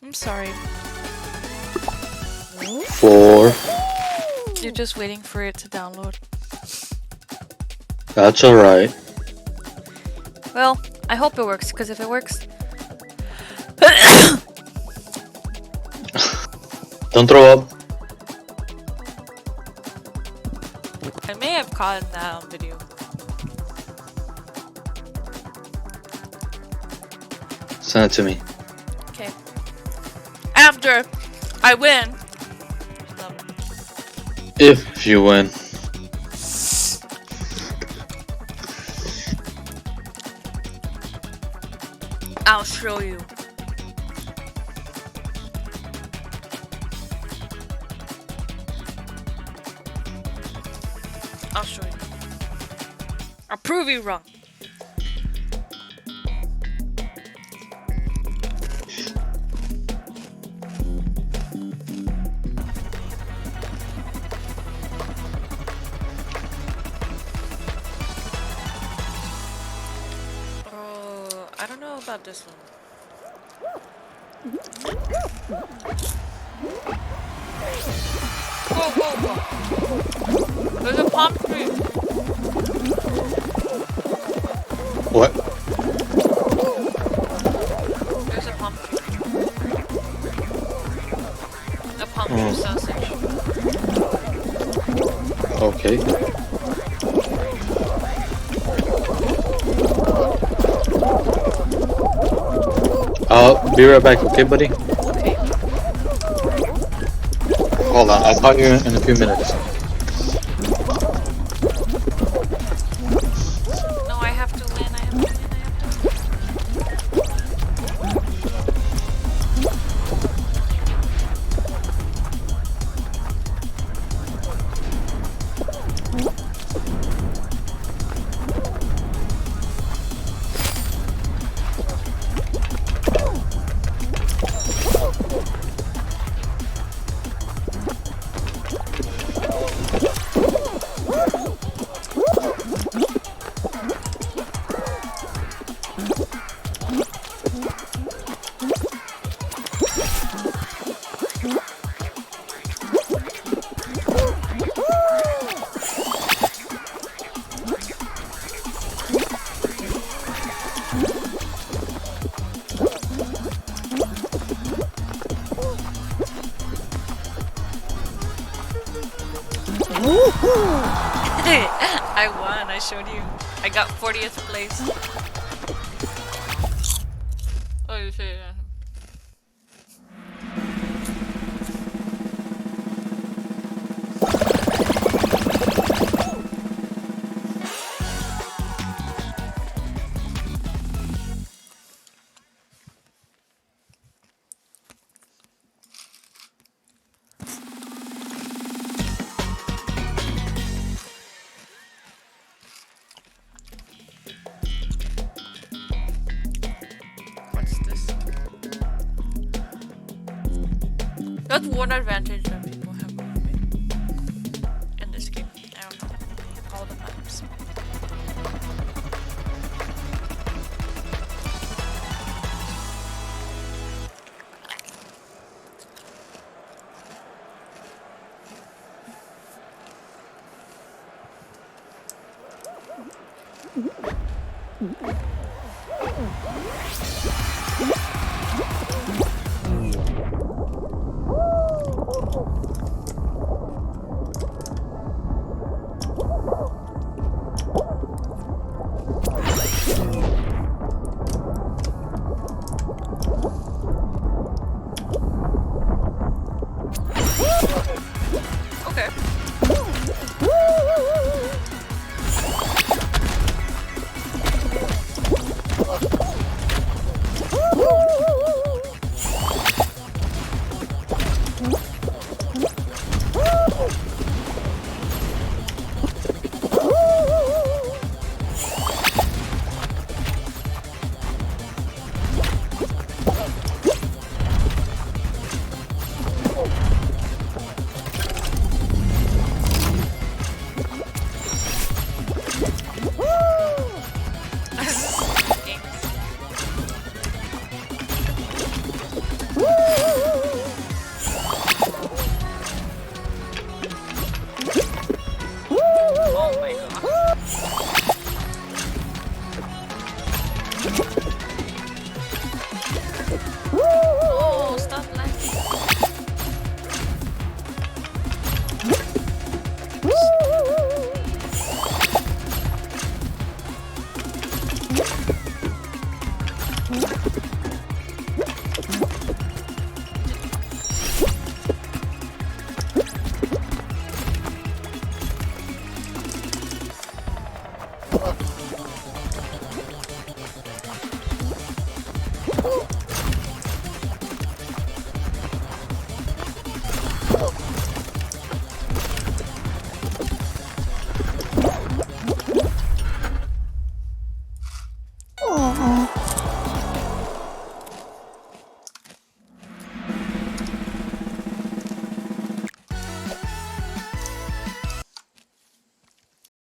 I'm sorry. 4. You're just waiting for it to download. That's alright. Well, I hope it works, because if it works... Don't throw up. I may have caught that on video. Send it to me. Okay. After I win. If you win. I'll show you. I'll show you. I'll prove you wrong. Oh, I don't know about this one. Whoa, whoa, whoa. There's a palm tree. What? There's a palm tree. A palm tree sausage. Okay. I'll be right back, okay, buddy? Okay. Hold on, I'll call you in a few minutes. No, I have to win. I have to win. I have to win. I won. I showed you. I got 40th place. Oh, you see, yeah. What's this? That's one advantage that people have over me in this game. I don't know. All the maps.